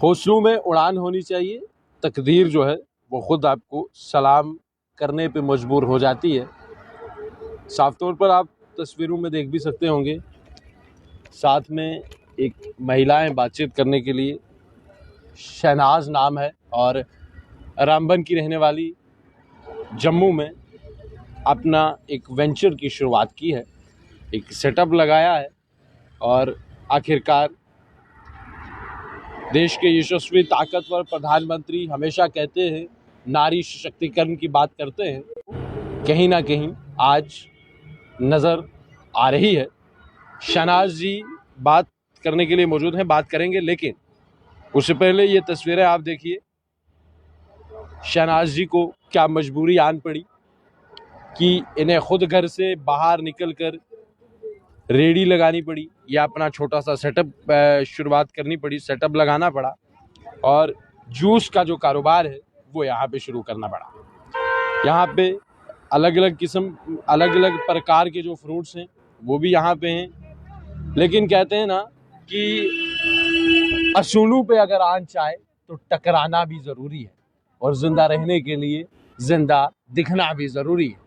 हौसलों में उड़ान होनी चाहिए। तकदीर जो है वो खुद आपको सलाम करने पे मजबूर हो जाती है। साफ तौर पर आप तस्वीरों में देख भी सकते होंगे, साथ में एक महिलाएं बातचीत करने के लिए, शहनाज नाम है और रामबन की रहने वाली, जम्मू में अपना एक वेंचर की शुरुआत की है, एक सेटअप लगाया है और आखिरकार देश के यशस्वी ताकतवर प्रधानमंत्री हमेशा कहते हैं, नारी सशक्तिकरण की बात करते हैं, कहीं ना कहीं आज नज़र आ रही है। शहनाज जी बात करने के लिए मौजूद हैं, बात करेंगे, लेकिन उससे पहले ये तस्वीरें आप देखिए। शहनाज जी को क्या मजबूरी आन पड़ी कि इन्हें खुद घर से बाहर निकलकर रेडी लगानी पड़ी या अपना छोटा सा सेटअप शुरुआत करनी पड़ी, सेटअप लगाना पड़ा और जूस का जो कारोबार है वो यहाँ पे शुरू करना पड़ा। यहाँ पे अलग अलग किस्म, अलग अलग प्रकार के जो फ्रूट्स हैं वो भी यहाँ पे हैं, लेकिन कहते हैं ना कि असूलों पे अगर आन चाहे तो टकराना भी ज़रूरी है और ज़िंदा रहने के लिए ज़िंदा दिखना भी ज़रूरी है।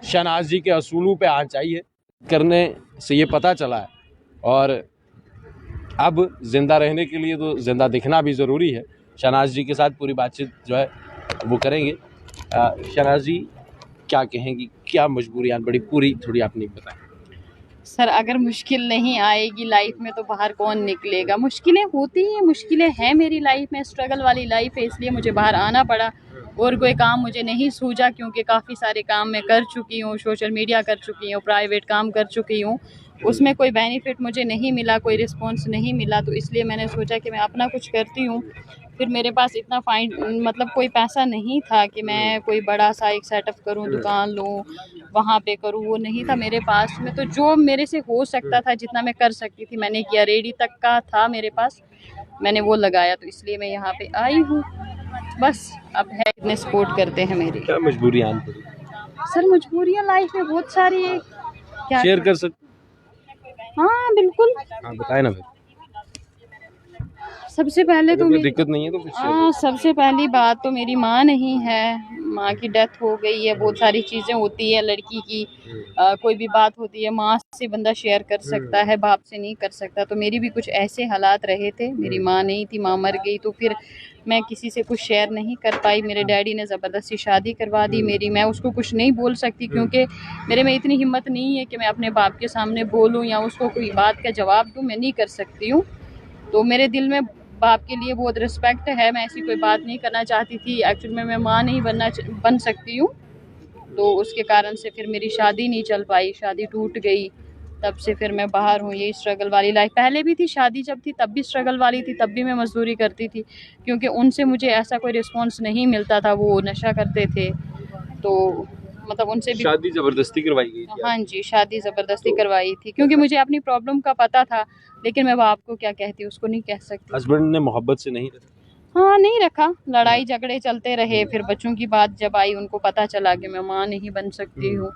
शहनाज जी के असूलों पे आन चाहिए करने से ये पता चला है और अब ज़िंदा रहने के लिए तो ज़िंदा दिखना भी ज़रूरी है। शहनाज जी के साथ पूरी बातचीत जो है वो करेंगे। शहनाज जी क्या कहेंगी, क्या मजबूरी आन पड़ी, पूरी थोड़ी आपने बताएं। सर, अगर मुश्किल नहीं आएगी लाइफ में तो बाहर कौन निकलेगा। मुश्किलें होती हैं, मुश्किलें हैं मेरी लाइफ में, स्ट्रगल वाली लाइफ है, इसलिए मुझे बाहर आना पड़ा। और कोई काम मुझे नहीं सूझा क्योंकि काफ़ी सारे काम मैं कर चुकी हूँ, सोशल मीडिया कर चुकी हूँ, प्राइवेट काम कर चुकी हूँ, उसमें कोई बेनिफिट मुझे नहीं मिला, कोई रिस्पॉन्स नहीं मिला, तो इसलिए मैंने सोचा कि मैं अपना कुछ करती हूँ। फिर मेरे पास इतना मतलब कोई पैसा नहीं था कि मैं कोई बड़ा सा एक सेटअप करूँ, दुकान लूँ, वहाँ पे करूँ, वो नहीं था मेरे पास में। तो जो मेरे से हो सकता था, जितना मैं कर सकती थी मैंने किया। रेडी तक का था मेरे पास, मैंने वो लगाया, तो इसलिए मैं यहाँ पे आई हूँ। बस अब है, इतने सपोर्ट करते हैं मेरी। क्या मजबूरी आन पड़ी? सर, मजबूरियाँ लाइफ में बहुत सारी है, क्या शेयर कर सकते? हाँ बिल्कुल, हाँ बताए ना फिर। सबसे पहले तो कोई दिक्कत नहीं है तो फिर सबसे पहली बात तो मेरी माँ नहीं है, माँ की डेथ हो गई है। बहुत सारी चीज़ें होती है लड़की की, कोई भी बात होती है माँ से बंदा शेयर कर सकता है, बाप से नहीं कर सकता। तो मेरी भी कुछ ऐसे हालात रहे थे, मेरी माँ नहीं थी, माँ मर गई, तो फिर मैं किसी से कुछ शेयर नहीं कर पाई। मेरे डैडी ने ज़बरदस्ती शादी करवा दी मेरी, मैं उसको कुछ नहीं बोल सकती क्योंकि मेरे में इतनी हिम्मत नहीं है कि मैं अपने बाप के सामने बोलूँ या उसको कोई बात का जवाब दूँ, मैं नहीं कर सकती हूँ। तो मेरे दिल में बाप के लिए बहुत रिस्पेक्ट है, मैं ऐसी कोई बात नहीं करना चाहती थी। एक्चुअल में मैं माँ नहीं बन सकती हूँ, तो उसके कारण से फिर मेरी शादी नहीं चल पाई, शादी टूट गई। तब से फिर मैं बाहर हूँ। यही स्ट्रगल वाली लाइफ पहले भी थी, शादी जब थी तब भी स्ट्रगल वाली थी, तब भी मैं मजदूरी करती थी क्योंकि उनसे मुझे ऐसा कोई रिस्पॉन्स नहीं मिलता था। वो नशा करते थे, तो मतलब उनसे भी शादी जबरदस्ती करवाई गई थी? हाँ जी, शादी ज़बरदस्ती करवाई थी क्योंकि मुझे अपनी प्रॉब्लम का पता था, लेकिन मैं बाप को क्या कहती, उसको नहीं कह सकती। हस्बैंड ने मोहब्बत से नहीं रखा? हाँ, नहीं रखा, लड़ाई झगड़े चलते रहे। फिर बच्चों की बात जब आई, उनको पता चला कि मैं माँ नहीं बन सकती हूँ।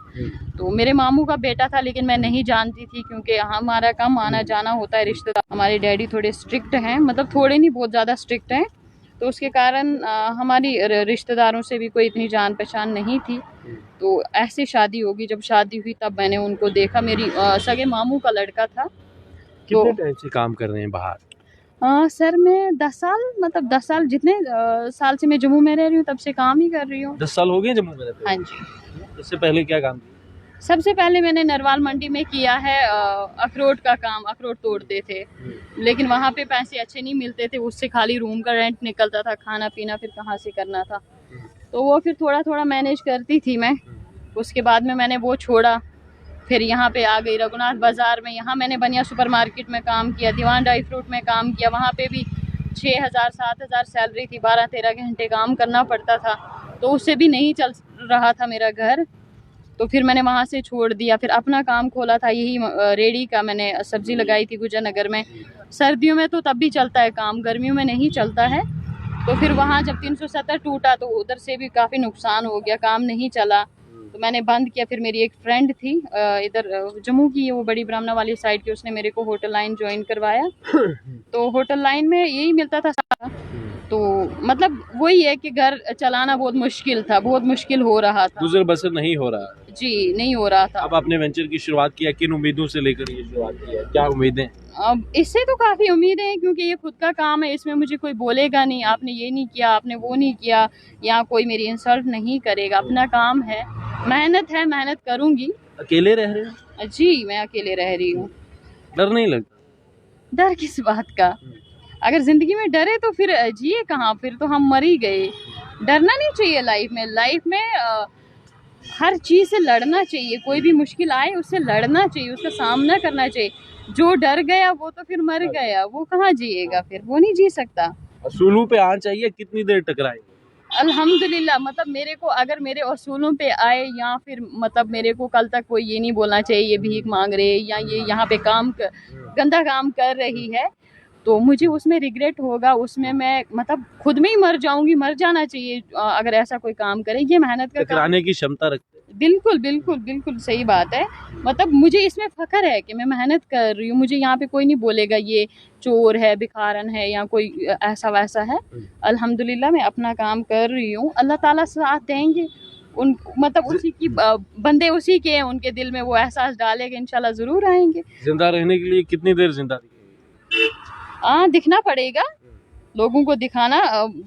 तो मेरे मामू का बेटा था, लेकिन मैं नहीं जानती थी क्योंकि हमारा कम आना जाना होता है रिश्तेदार। हमारे डैडी थोड़े स्ट्रिक्ट हैं, मतलब थोड़े नहीं, बहुत ज़्यादा स्ट्रिक्ट हैं, तो उसके कारण हमारी रिश्तेदारों से भी कोई इतनी जान पहचान नहीं थी। तो ऐसे शादी होगी, जब शादी हुई तब मैंने उनको देखा। मेरी सगे मामू का लड़का था। कितने टाइम से काम कर रहे हैं बाहर? सर, मैं 10 साल, मतलब 10 साल, जितने साल से मैं जम्मू में रह रही हूँ तब से काम ही कर रही हूँ। 10 साल हो गए जम्मू में रहते? हाँ जी। इससे पहले क्या काम किया? सबसे पहले मैंने नरवाल मंडी में किया है, अखरोट का काम, अखरोट तोड़ते थे, लेकिन वहाँ पे पैसे अच्छे नहीं मिलते थे, उससे खाली रूम का रेंट निकलता था, खाना पीना फिर कहाँ से करना था। तो वो फिर थोड़ा थोड़ा मैनेज करती थी मैं। उसके बाद में मैंने वो छोड़ा, फिर यहाँ पे आ गई रघुनाथ बाज़ार में। यहाँ मैंने बनिया सुपरमार्केट में काम किया, दीवान ड्राई फ्रूट में काम किया। वहाँ पे भी 6,000 7,000 सैलरी थी, 12-13 घंटे काम करना पड़ता था, तो उससे भी नहीं चल रहा था मेरा घर। तो फिर मैंने वहाँ से छोड़ दिया, फिर अपना काम खोला था, यही रेडी का। मैंने सब्ज़ी लगाई थी गुजर नगर में। सर्दियों में तो तब भी चलता है काम, गर्मियों में नहीं चलता है। तो फिर वहाँ जब 370 टूटा तो उधर से भी काफ़ी नुकसान हो गया, काम नहीं चला। तो मैंने बंद किया। फिर मेरी एक फ्रेंड थी इधर जम्मू की, वो बड़ी ब्राह्मणा वाली साइड की, उसने मेरे को होटल लाइन ज्वाइन करवाया। तो होटल लाइन में यही मिलता था सारा। तो मतलब वही है कि घर चलाना बहुत मुश्किल था, बहुत मुश्किल हो रहा था, गुजर बसर नहीं हो रहा। जी नहीं हो रहा था। अब आपने वेंचर की शुरुआत किया, किन उम्मीदों से लेकर ये शुरुआत की है, क्या उम्मीदें? अब इससे तो काफ़ी उम्मीदें हैं, क्योंकि ये खुद का काम है, इसमें मुझे कोई बोलेगा नहीं आपने ये नहीं किया, आपने वो नहीं किया, या कोई मेरी इंसल्ट नहीं करेगा। अपना काम है, मेहनत है, मेहनत करूंगी। अकेले रह रहे हैं? जी मैं अकेले रह रही हूँ। डर नहीं लगता? डर किस बात का? अगर जिंदगी में डरे तो फिर जिए कहाँ, फिर तो हम मर ही गए। डरना नहीं चाहिए लाइफ में। लाइफ में हर चीज़ से लड़ना चाहिए, कोई भी मुश्किल आए उससे लड़ना चाहिए, उसका सामना करना चाहिए। जो डर गया वो तो फिर मर गया, वो कहाँ जिएगा, फिर वो नहीं जी सकता। असूलों पे आना चाहिए। कितनी देर टकराएंगे? अल्हम्दुलिल्लाह, मतलब मेरे को अगर मेरे असूलों पे आए, या फिर मतलब मेरे को कल तक कोई ये नहीं बोलना चाहिए ये भीख मांग रहे, या ये यहाँ पे गंदा काम कर रही है, तो मुझे उसमें रिग्रेट होगा, उसमें मैं मतलब खुद में ही मर जाऊंगी। मर जाना चाहिए अगर ऐसा कोई काम करे। ये मेहनत का काम, टकराने की क्षमता रखते हैं। बिल्कुल बिल्कुल बिल्कुल सही बात है। मतलब मुझे इसमें फख्र है कि मैं मेहनत कर रही हूँ। मुझे यहाँ पे कोई नहीं बोलेगा ये चोर है, भिखारन है, या कोई ऐसा वैसा है। अल्हम्दुलिल्लाह मैं अपना काम कर रही हूँ, अल्लाह ताला साथ देंगे। उन मतलब उसी की बंदे उसी के हैं, उनके दिल में वो एहसास डालेंगे, इंशाल्लाह ज़रूर आएंगे। जिंदा रहने के लिए कितनी देर जिंदा दिखेंगे? दिखना पड़ेगा, लोगों को दिखाना।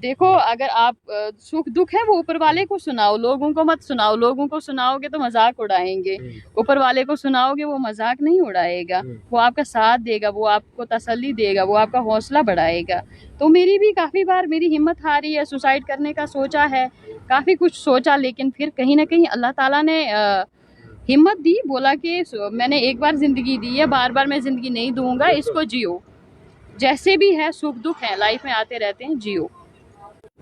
देखो अगर आप सुख दुख है वो ऊपर वाले को सुनाओ, लोगों को मत सुनाओ। लोगों को सुनाओगे तो मजाक उड़ाएंगे, ऊपर वाले को सुनाओगे वो मजाक नहीं उड़ाएगा, वो आपका साथ देगा, वो आपको तसल्ली देगा, वो आपका हौसला बढ़ाएगा। तो मेरी भी काफ़ी बार मेरी हिम्मत हारी है, सुसाइड करने का सोचा है, काफ़ी कुछ सोचा, लेकिन फिर कहीं ना कहीं अल्लाह ताला ने हिम्मत दी, बोला कि मैंने एक बार ज़िंदगी दी है, बार बार मैं ज़िंदगी नहीं दूंगा, इसको जियो। जैसे भी है सुख दुख है, लाइफ में आते रहते हैं, जियो।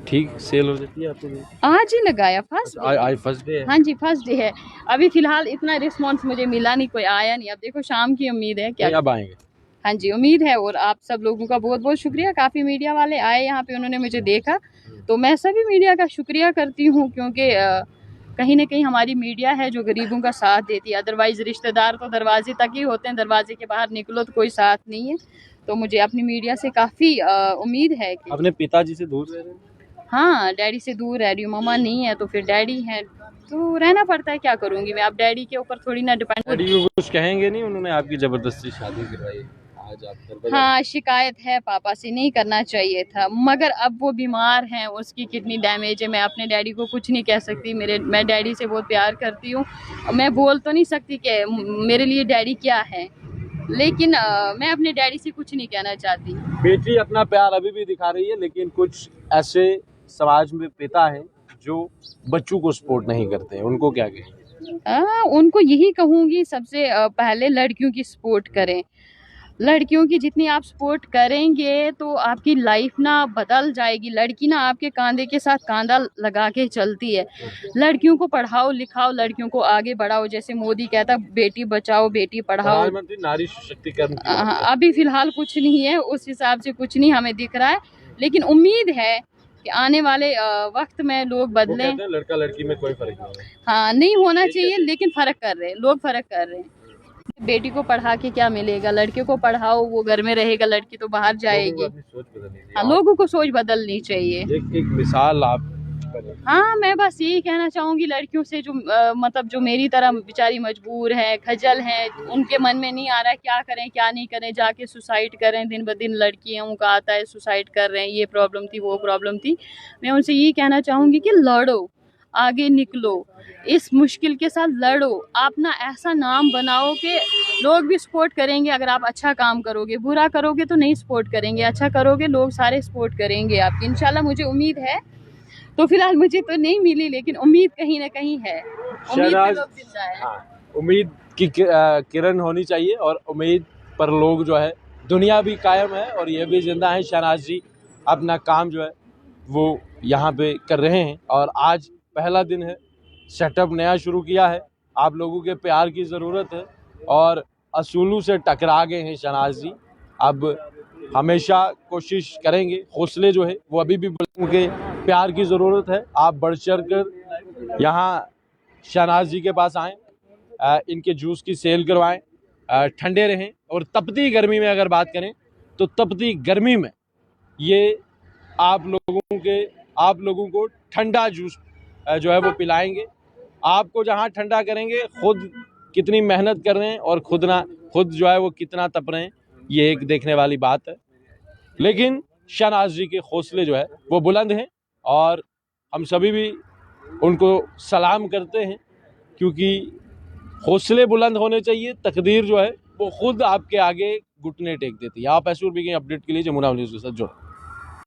ठीक सेल हो जाती है आपको? आज ही लगाया, फर्स्ट आज फर्स्ट डे है। हाँ जी फर्स्ट डे है। अभी फिलहाल इतना रिस्पांस मुझे मिला नहीं, कोई आया नहीं। अब देखो शाम की उम्मीद है क्या अब आएंगे। हाँ जी उम्मीद है। और आप सब लोगों का बहुत बहुत शुक्रिया, काफ़ी मीडिया वाले आए यहाँ पे, उन्होंने मुझे देखा, तो मैं सभी मीडिया का शुक्रिया करती हूँ, क्योंकि कहीं ना कहीं हमारी मीडिया है जो गरीबों का साथ देती है। अदरवाइज़ रिश्तेदार तो दरवाजे तक ही होते हैं, दरवाजे के बाहर निकलो तो कोई साथ नहीं है। तो मुझे अपनी मीडिया से काफ़ी उम्मीद है कि अपने पिताजी से दूर रह रहे हैं? हाँ डैडी से दूर रह रही हूँ। मम्मा नहीं है तो फिर डैडी है, तो रहना पड़ता है, क्या करूँगी मैं। अब डैडी के ऊपर थोड़ी ना डिपेंड। डैडी को कुछ कहेंगे नहीं? उन्होंने आपकी ज़बरदस्ती शादी करवाई, आज आप हाँ शिकायत है पापा से, नहीं करना चाहिए था, मगर अब वो बीमार हैं, उसकी किडनी डैमेज है। मैं अपने डैडी को कुछ नहीं कह सकती। मैं डैडी से बहुत प्यार करती हूँ, मैं बोल तो नहीं सकती कि मेरे लिए डैडी क्या है, लेकिन मैं अपने डैडी से कुछ नहीं कहना चाहती। बेटी अपना प्यार अभी भी दिखा रही है, लेकिन कुछ ऐसे समाज में पिता हैं जो बच्चों को सपोर्ट नहीं करते हैं, उनको क्या कहें? उनको यही कहूँगी, सबसे पहले लड़कियों की सपोर्ट करें। लड़कियों की जितनी आप सपोर्ट करेंगे तो आपकी लाइफ ना बदल जाएगी। लड़की ना आपके कंधे के साथ कंधा लगा के चलती है। लड़कियों को पढ़ाओ लिखाओ, लड़कियों को आगे बढ़ाओ। जैसे मोदी कहता है बेटी बचाओ बेटी पढ़ाओ, प्रधानमंत्री नारी सशक्तिकरण। अभी फिलहाल कुछ नहीं है, उस हिसाब से कुछ नहीं हमें दिख रहा है, लेकिन उम्मीद है कि आने वाले वक्त में लोग बदलें। लड़का लड़की में कोई फर्क नहीं है। हाँ नहीं होना चाहिए, लेकिन फर्क कर रहे हैं लोग, फर्क कर रहे हैं। बेटी को पढ़ा के क्या मिलेगा, लड़के को पढ़ाओ वो घर में रहेगा, लड़की तो बाहर जाएगी। हाँ लोगों को सोच बदलनी चाहिए। एक मिसाल आप। हाँ मैं बस यही कहना चाहूँगी लड़कियों से जो मतलब जो मेरी तरह बेचारी मजबूर है, खजल है, उनके मन में नहीं आ रहा है क्या करें क्या नहीं करें, जाके सुसाइड करें। दिन ब दिन लड़कियों का आता है सुसाइड कर रहे हैं, ये प्रॉब्लम थी वो प्रॉब्लम थी। मैं उनसे यही कहना चाहूँगी कि लड़ो, आगे निकलो, इस मुश्किल के साथ लड़ो, अपना ऐसा नाम बनाओ कि लोग भी सपोर्ट करेंगे। अगर आप अच्छा काम करोगे, बुरा करोगे तो नहीं सपोर्ट करेंगे, अच्छा करोगे लोग सारे सपोर्ट करेंगे आपकी, इंशाल्लाह। मुझे उम्मीद है, तो फिलहाल मुझे तो नहीं मिली, लेकिन उम्मीद कहीं ना कहीं है। उम्मीद पे लोग जिंदा है। हाँ, उम्मीद की किरण होनी चाहिए, और उम्मीद पर लोग जो है, दुनिया भी कायम है और ये भी जिंदा है। शहनाज जी अपना काम जो है वो यहाँ पे कर रहे हैं, और आज पहला दिन है, सेटअप नया शुरू किया है। आप लोगों के प्यार की ज़रूरत है, और असूलों से टकरा गए हैं शहनाज जी। अब हमेशा कोशिश करेंगे, हौसले जो है वो अभी भी, के प्यार की ज़रूरत है। आप बढ़ चढ़ कर यहाँ शहनाज जी के पास आएँ, इनके जूस की सेल करवाएं, ठंडे रहें। और तपती गर्मी में अगर बात करें तो तपती गर्मी में ये आप लोगों को ठंडा जूस जो है वो पिलाएंगे। आपको जहां ठंडा करेंगे, खुद कितनी मेहनत कर रहे हैं और खुद जो है वो कितना तप रहे हैं, ये एक देखने वाली बात है। लेकिन शहनाज जी के हौसले जो है वो बुलंद हैं और हम सभी भी उनको सलाम करते हैं, क्योंकि हौसले बुलंद होने चाहिए। तकदीर जो है वो खुद आपके आगे घुटने टेक देती है। आप एसयूर की अपडेट के लिए जमुना न्यूज़ के साथ जुड़ो।